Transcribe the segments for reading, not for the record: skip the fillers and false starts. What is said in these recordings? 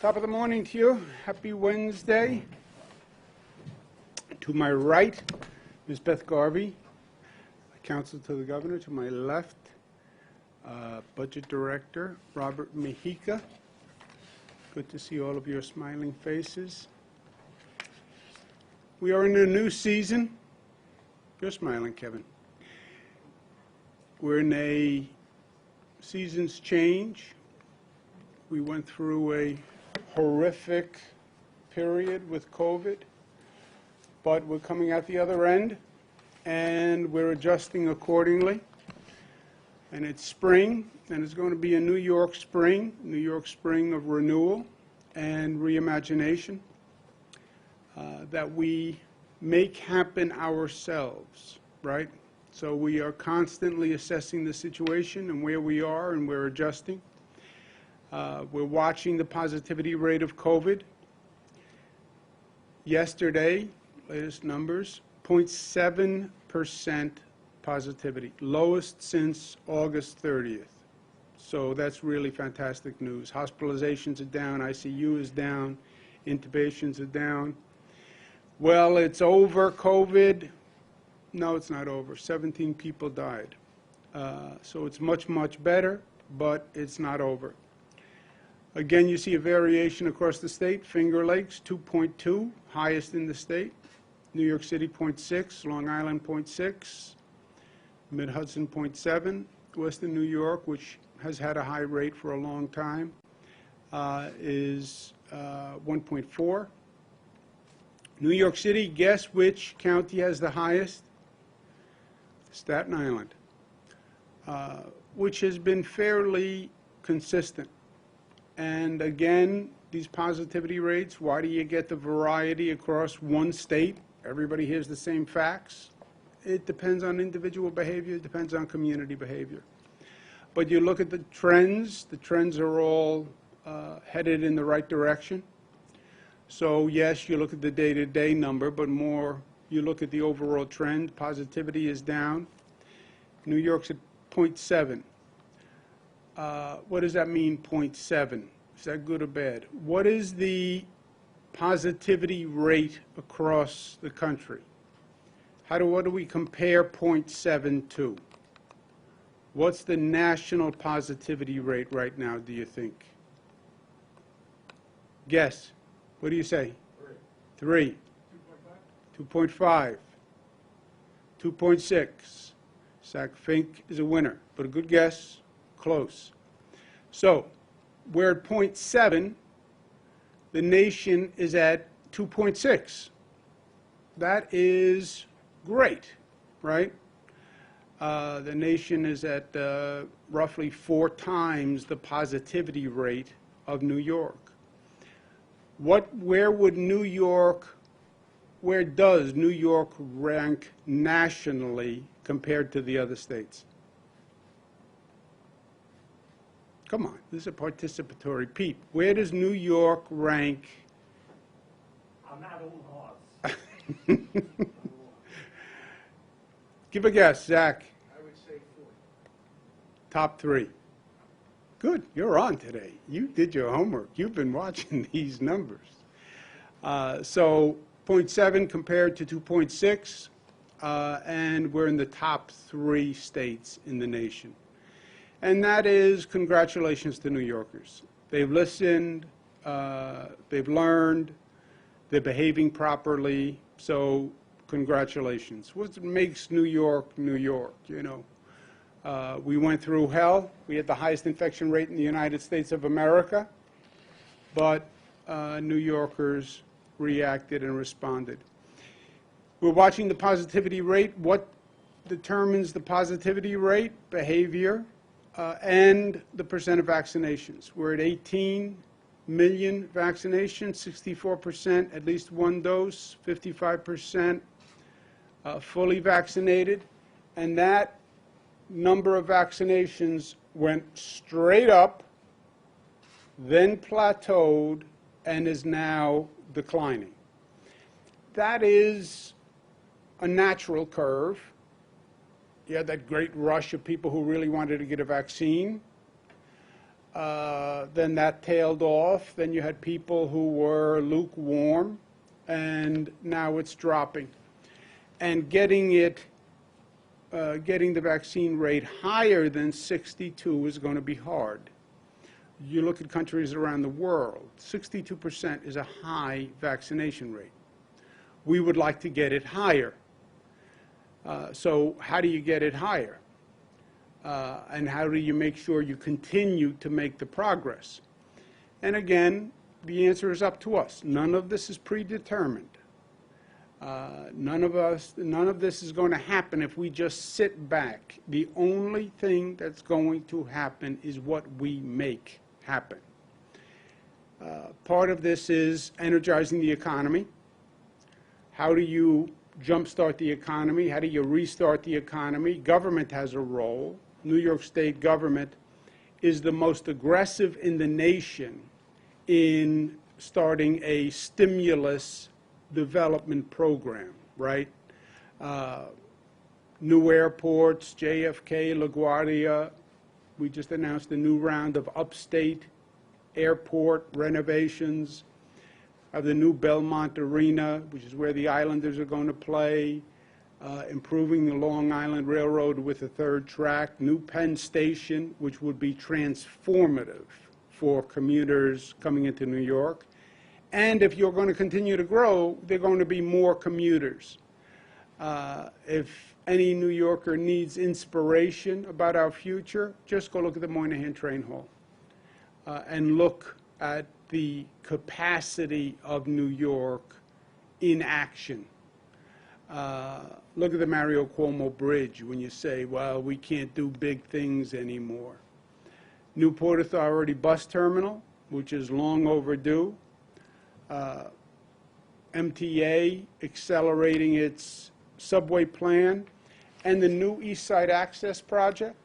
Top of the morning to you. Happy Wednesday. To my right, Ms. Beth Garvey, counsel to the governor. To my left, Budget Director Robert Mejica. Good to see all of your smiling faces. We are in a new season. You're smiling, Kevin. We're in a season's change. We went through a horrific period with COVID, but we're coming out the other end, and we're adjusting accordingly. And it's spring, and it's going to be a New York spring of renewal and reimagination that we make happen ourselves, right? So we are constantly assessing the situation and where we are, and we're adjusting. We're watching the positivity rate of COVID. Yesterday, latest numbers, 0.7% positivity, lowest since August 30th. So that's really fantastic news. Hospitalizations are down, ICU is down, intubations are down. Well, it's over, COVID. No, it's not over. 17 people died. So it's much, much better, but it's not over. Again, you see a variation across the state. Finger Lakes, 2.2, highest in the state. New York City, 0.6. Long Island, 0.6. Mid-Hudson, 0.7. Western New York, which has had a high rate for a long time, is 1.4. New York City, guess which county has the highest? Staten Island, which has been fairly consistent. And again, these positivity rates, why do you get the variety across one state? Everybody hears the same facts. It depends on individual behavior, it depends on community behavior. But you look at the trends are all headed in the right direction. So yes, you look at the day-to-day number, but more you look at the overall trend. Positivity is down. New York's at 0.7. What does that mean, 0.7? Is that good or bad? What is the positivity rate across the country? What do we compare 0.7 to? What's the national positivity rate right now, do you think? Guess. What do you say? 3. 2.5. 2.6. Zach Fink is a winner, but a good guess, close. So we're at 0.7. The nation is at 2.6. That is great, right? The nation is at roughly 4 times the positivity rate of New York. Where does New York rank nationally compared to the other states? Come on, this is a participatory. Pete, where does New York rank? I'm at all odds. Give a guess, Zach. I would say 4. Top 3. Good, you're on today. You did your homework. You've been watching these numbers. So 0.7 compared to 2.6, and we're in the top 3 states in the nation. And that is congratulations to New Yorkers. They've listened, they've learned, they're behaving properly, so congratulations. What makes New York, New York, you know? We went through hell. We had the highest infection rate in the United States of America, but New Yorkers reacted and responded. We're watching the positivity rate. What determines the positivity rate? Behavior and the percent of vaccinations. We're at 18 million vaccinations, 64% at least 1 dose, 55% fully vaccinated, and that number of vaccinations went straight up, then plateaued, and is now declining. That is a natural curve. You had that great rush of people who really wanted to get a vaccine. Then that tailed off. Then you had people who were lukewarm, and now it's dropping. And getting the vaccine rate higher than 62 is going to be hard. You look at countries around the world, 62% is a high vaccination rate. We would like to get it higher. So how do you get it higher? And how do you make sure you continue to make the progress? And again, the answer is up to us. None of this is predetermined. None of this is going to happen if we just sit back. The only thing that's going to happen is what we make happen. Part of this is energizing the economy. How do you jumpstart the economy? How do you restart the economy? Government has a role. New York State government is the most aggressive in the nation in starting a stimulus development program, right? New airports, JFK, LaGuardia. We just announced a new round of upstate airport renovations, of the new Belmont Arena, which is where the Islanders are going to play, improving the Long Island Railroad with a third track, new Penn Station, which would be transformative for commuters coming into New York. And if you're going to continue to grow, there are going to be more commuters. If any New Yorker needs inspiration about our future, just go look at the Moynihan Train Hall and look at the capacity of New York in action. Look at the Mario Cuomo Bridge when you say, well, we can't do big things anymore. Newport Authority Bus Terminal, which is long overdue. MTA accelerating its subway plan, and the new East Side Access Project,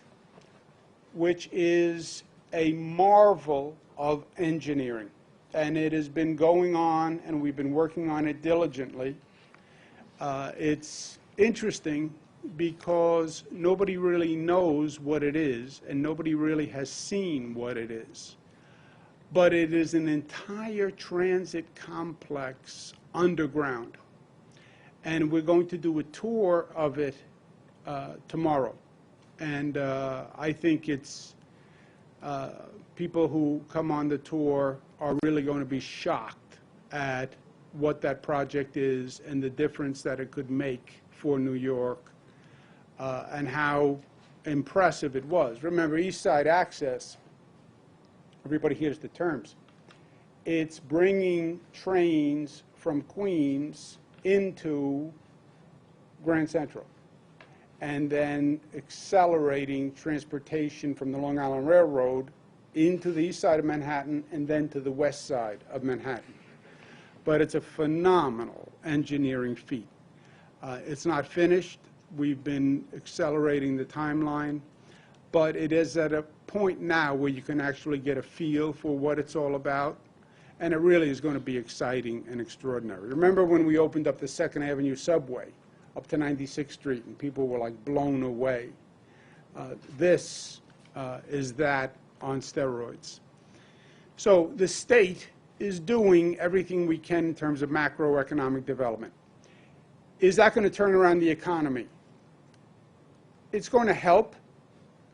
which is a marvel of engineering. And it has been going on, and we've been working on it diligently. It's interesting because nobody really knows what it is, and nobody really has seen what it is. But it is an entire transit complex underground. And we're going to do a tour of it tomorrow. And I think it's people who come on the tour are really going to be shocked at what that project is and the difference that it could make for New York and how impressive it was. Remember, East Side Access, everybody hears the terms. It's bringing trains from Queens into Grand Central and then accelerating transportation from the Long Island Railroad into the east side of Manhattan and then to the west side of Manhattan. But it's a phenomenal engineering feat. It's not finished. We've been accelerating the timeline, but it is at a point now where you can actually get a feel for what it's all about, and it really is going to be exciting and extraordinary. Remember when we opened up the 2nd Avenue subway up to 96th Street, and people were like blown away? This is that on steroids. So the state is doing everything we can in terms of macroeconomic development. Is that going to turn around the economy? It's going to help.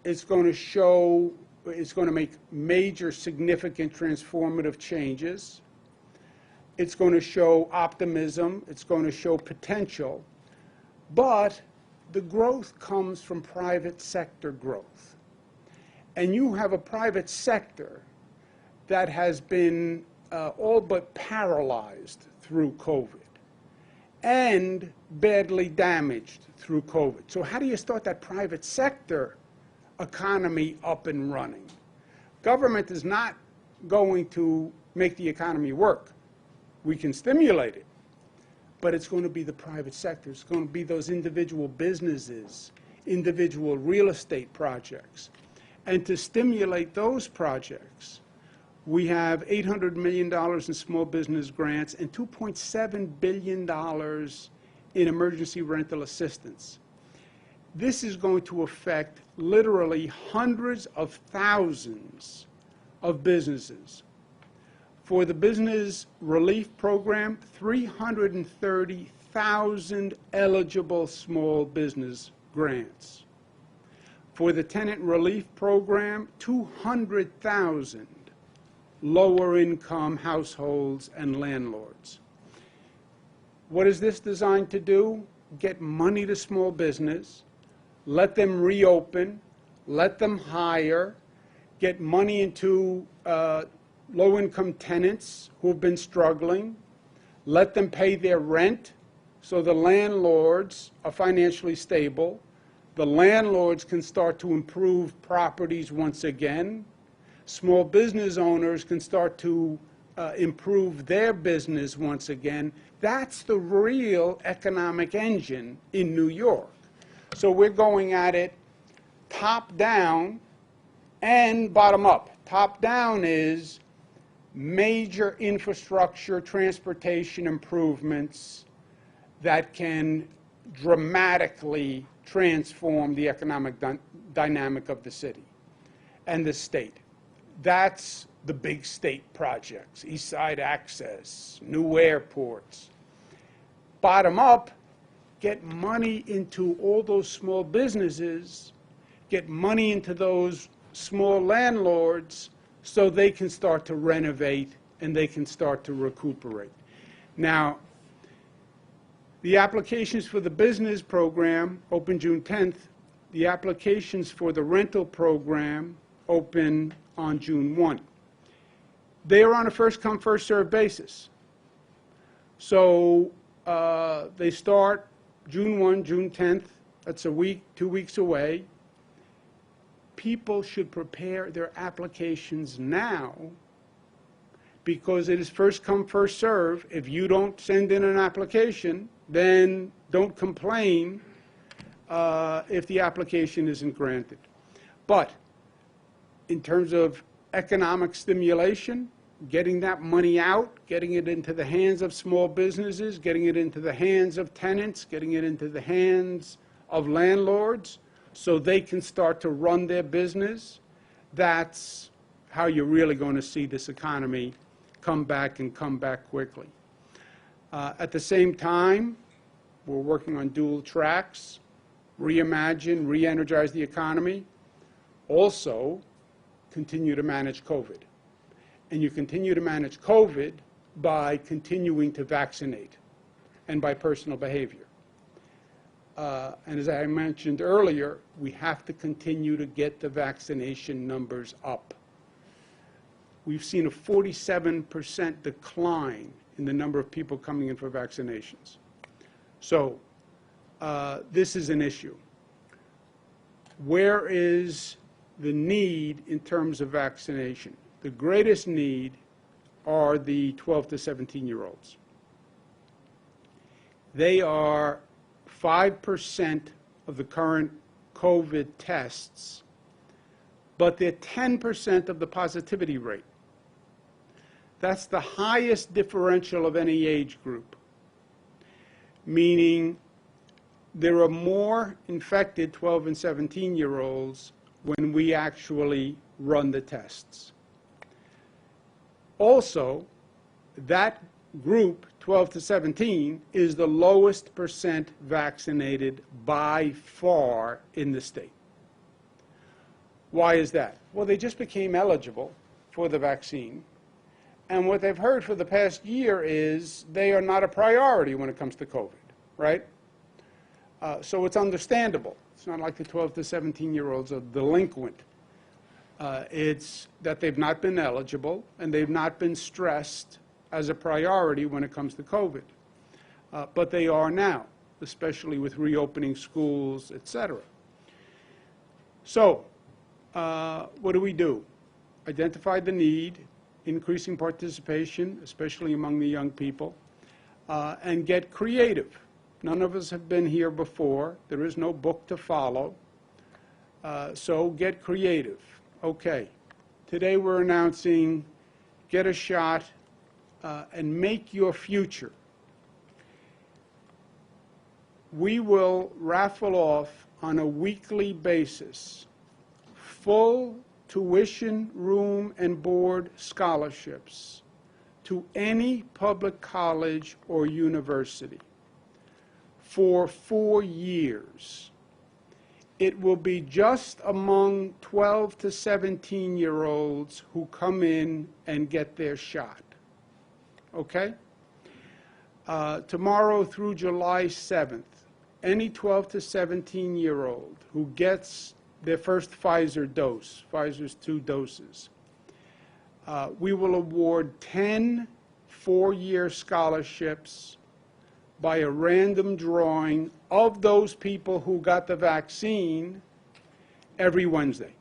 It's going to show, it's going to make major, significant, transformative changes. It's going to show optimism. It's going to show potential. But the growth comes from private sector growth. And you have a private sector that has been all but paralyzed through COVID and badly damaged through COVID. So how do you start that private sector economy up and running? Government is not going to make the economy work. We can stimulate it, but it's going to be the private sector. It's going to be those individual businesses, individual real estate projects. And to stimulate those projects, we have $800 million in small business grants and $2.7 billion in emergency rental assistance. This is going to affect literally hundreds of thousands of businesses. For the business relief program, 330,000 eligible small business grants. For the tenant relief program, 200,000 lower-income households and landlords. What is this designed to do? Get money to small business, let them reopen, let them hire, get money into low-income tenants who have been struggling, let them pay their rent so the landlords are financially stable. The landlords can start to improve properties once again. Small business owners can start to improve their business once again. That's the real economic engine in New York. So we're going at it top down and bottom up. Top down is major infrastructure, transportation improvements that can dramatically transform the economic dynamic of the city and the state. That's the big state projects, East Side Access, new airports. Bottom up, get money into all those small businesses, get money into those small landlords so they can start to renovate and they can start to recuperate. Now, the applications for the business program open June 10th. The applications for the rental program open on June 1. They are on a first-come, first-served basis. So they start June 1, June 10th. That's a week, 2 weeks away. People should prepare their applications now because it is first come, first serve. If you don't send in an application, then don't complain if the application isn't granted. But in terms of economic stimulation, getting that money out, getting it into the hands of small businesses, getting it into the hands of tenants, getting it into the hands of landlords so they can start to run their business, that's how you're really going to see this economy come back and come back quickly. At the same time, we're working on dual tracks, reimagine, re-energize the economy, also continue to manage COVID. And you continue to manage COVID by continuing to vaccinate and by personal behavior. And as I mentioned earlier, we have to continue to get the vaccination numbers up. We've seen a 47% decline in the number of people coming in for vaccinations. So this is an issue. Where is the need in terms of vaccination? The greatest need are the 12 to 17-year-olds. They are 5% of the current COVID tests, but they're 10% of the positivity rate. That's the highest differential of any age group, meaning there are more infected 12 and 17-year-olds when we actually run the tests. Also, that group, 12 to 17, is the lowest percent vaccinated by far in the state. Why is that? Well, they just became eligible for the vaccine. And what they've heard for the past year is they are not a priority when it comes to COVID, right? So it's understandable. It's not like the 12 to 17-year-olds are delinquent. It's that they've not been eligible and they've not been stressed as a priority when it comes to COVID. But they are now, especially with reopening schools, etc. So what do? Identify the need, increasing participation, especially among the young people, and get creative. None of us have been here before. There is no book to follow. So get creative. Okay, today we're announcing get a shot and make your future. We will raffle off on a weekly basis full tuition, room, and board scholarships to any public college or university for 4 years. It will be just among 12 to 17-year-olds who come in and get their shot. Okay? Tomorrow through July 7th, any 12 to 17-year-old who gets their first Pfizer dose, Pfizer's 2 doses, we will award 10 4-year scholarships by a random drawing of those people who got the vaccine every Wednesday.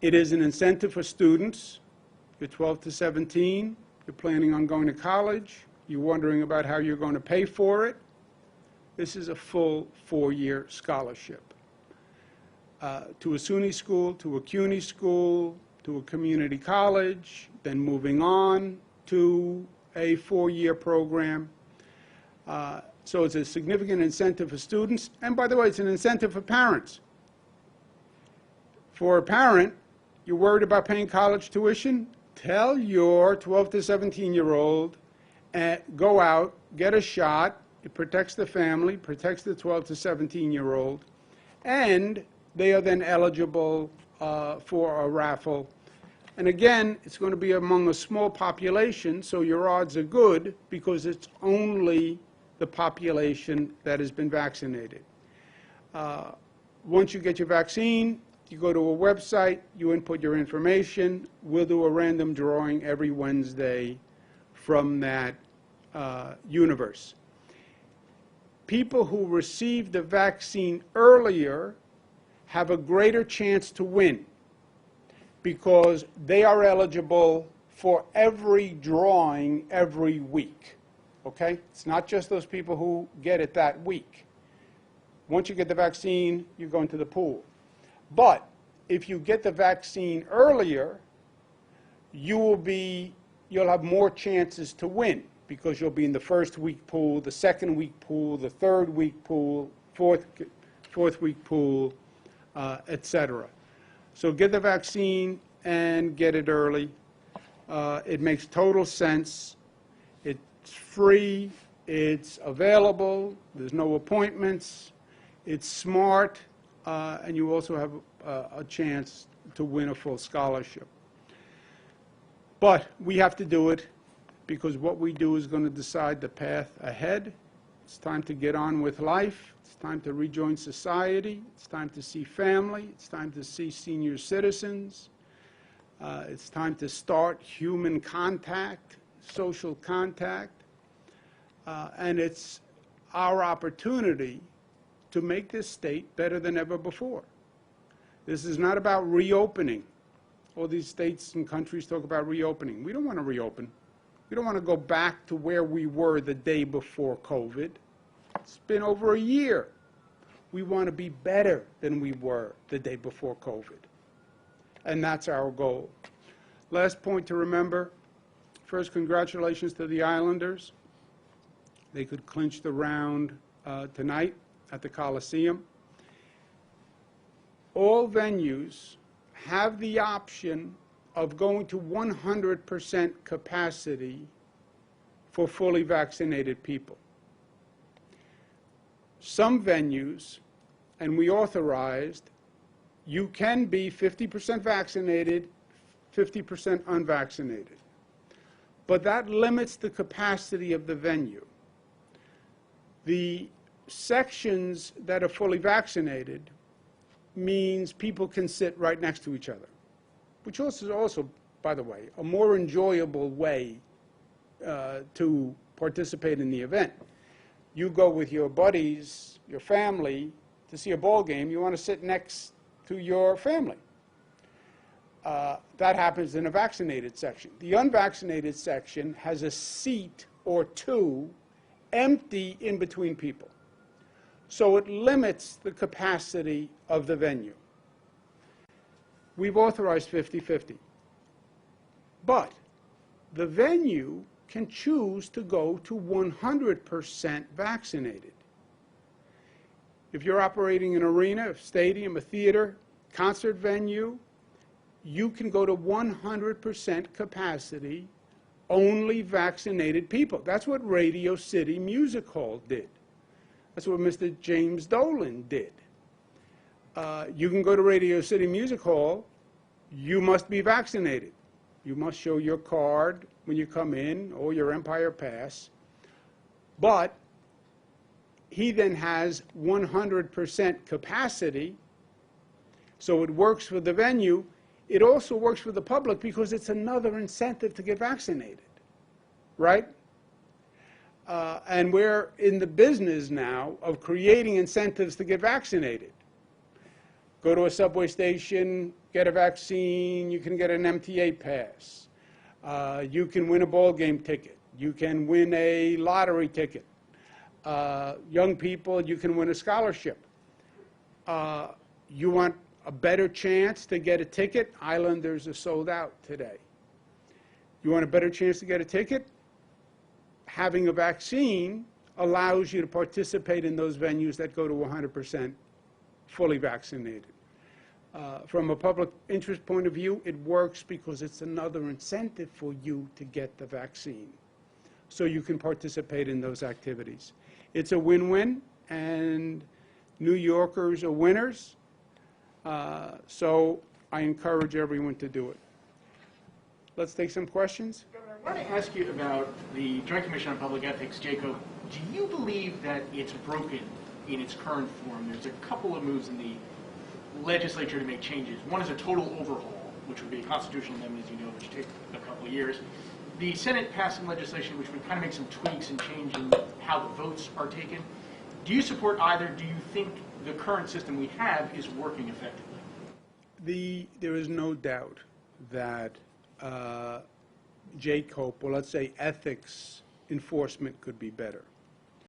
It is an incentive for students. You're 12 to 17, you're planning on going to college, you're wondering about how you're going to pay for it. This is a full 4-year scholarship. To a SUNY school, to a CUNY school, to a community college, then moving on to a 4-year program. So it's a significant incentive for students. And by the way, it's an incentive for parents. For a parent, you're worried about paying college tuition? Tell your 12 to 17-year-old, go out, get a shot. It protects the family, protects the 12 to 17-year-old, and they are then eligible for a raffle. And again, it's going to be among a small population, so your odds are good because it's only the population that has been vaccinated. Once you get your vaccine, you go to a website, you input your information. We'll do a random drawing every Wednesday from that universe. People who receive the vaccine earlier have a greater chance to win because they are eligible for every drawing every week. Okay? It's not just those people who get it that week. Once you get the vaccine, you go into the pool. But if you get the vaccine earlier, you'll have more chances to win because you'll be in the first week pool, the second week pool, the third week pool, fourth week pool, etc. So get the vaccine and get it early. It makes total sense. It's free. It's available. There's no appointments. It's smart. And you also have a chance to win a full scholarship. But we have to do it because what we do is going to decide the path ahead. It's time to get on with life. It's time to rejoin society. It's time to see family. It's time to see senior citizens. It's time to start human contact, social contact. And it's our opportunity to make this state better than ever before. This is not about reopening. All these states and countries talk about reopening. We don't want to reopen. We don't want to go back to where we were the day before COVID. It's been over a year. We want to be better than we were the day before COVID. And that's our goal. Last point to remember. First, congratulations to the Islanders. They could clinch the round tonight at the Coliseum. All venues have the option of going to 100% capacity for fully vaccinated people. Some venues, and we authorized, you can be 50% vaccinated, 50% unvaccinated. But that limits the capacity of the venue. The sections that are fully vaccinated means people can sit right next to each other, which is also, by the way, a more enjoyable way to participate in the event. You go with your buddies, your family, to see a ball game, you want to sit next to your family. That happens in a vaccinated section. The unvaccinated section has a seat or two empty in between people. So it limits the capacity of the venue. We've authorized 50-50. But the venue can choose to go to 100% vaccinated. If you're operating an arena, a stadium, a theater, concert venue, you can go to 100% capacity, only vaccinated people. That's what Radio City Music Hall did. That's what Mr. James Dolan did. You can go to Radio City Music Hall, you must be vaccinated. You must show your card when you come in, or your Empire Pass. But he then has 100% capacity, so it works for the venue. It also works for the public because it's another incentive to get vaccinated, right? And we're in the business now of creating incentives to get vaccinated. Go to a subway station, get a vaccine, you can get an MTA pass. You can win a ball game ticket. You can win a lottery ticket. Young people, you can win a scholarship. You want a better chance to get a ticket? Islanders are sold out today. You want a better chance to get a ticket? Having a vaccine allows you to participate in those venues that go to 100% fully vaccinated. From a public interest point of view, it works because it's another incentive for you to get the vaccine, so you can participate in those activities. It's a win-win, and New Yorkers are winners, so I encourage everyone to do it. Let's take some questions. Governor, I want to ask you about the Joint Commission on Public Ethics, Jacob. Do you believe that it's broken in its current form? There's a couple of moves in the legislature to make changes. One is a total overhaul, which would be a constitutional amendment, as you know, which take a couple of years. The Senate passed some legislation which would kind of make some tweaks and change in how the votes are taken. Do you support either? Do you think the current system we have is working effectively? There is no doubt that JCOPE, or let's say ethics enforcement, could be better.